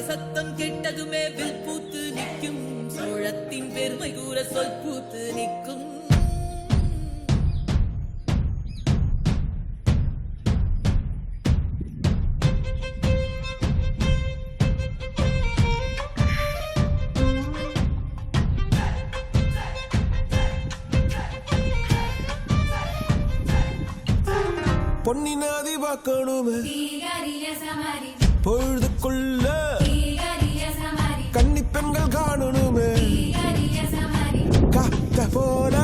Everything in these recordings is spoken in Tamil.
சத்தம் கெட்டதுமே வில் பூத்து நிற்கும், சோழத்தின் பெருமை கூற சொல் பூத்து நிற்கும். பொன்னினாதி பார்க்கணுமே பொழுதுக்குள்ள கன்னி பெண்கள் காணணுமே காத்த போல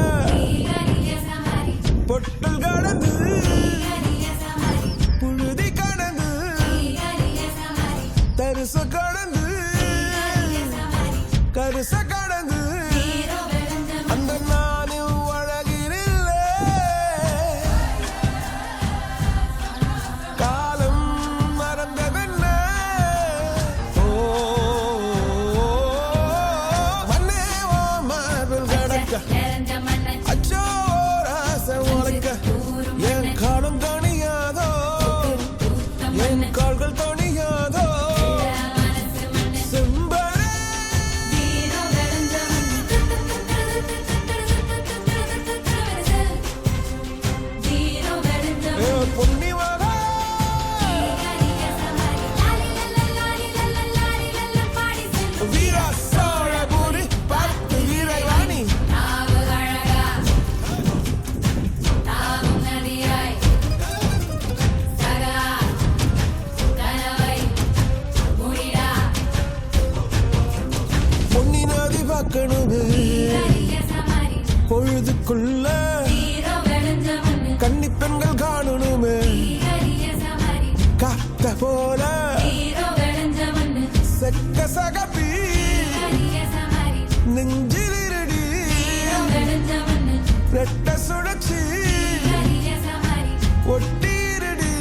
பொட்டல் கடந்து புழுதி கடந்து தரிச கடந்து கரிச கடந்து அந்த நானும் அழகினில்லை காலம் மறந்ததென்ன மண்ணே ஓ மார்பில் கடக்க அச்சோ ராச உலக்க என் காலம் தணியாதோ என் கால்கள் தணியாதோ பொழுதுக்குள்ள கன்னி பெண்கள் காணணுமே காத்த போல செக்க சகப்பி நெஞ்சிலிருடி ரெட்ட சுழற்சி ஒட்டிருடி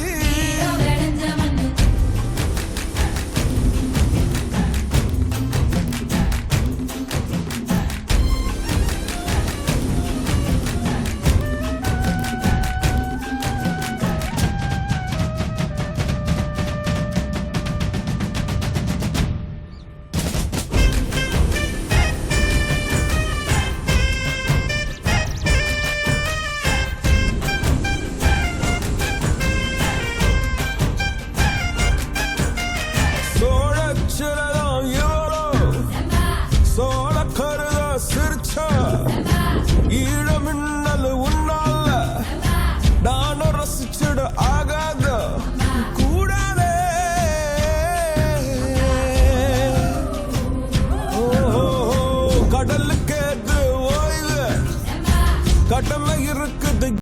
ஈழமின்னல் உன்னால நானும் ரசிச்சிட ஆகாத கூடாதே கடலுக்கு ஓய்வு கடமை இருக்கு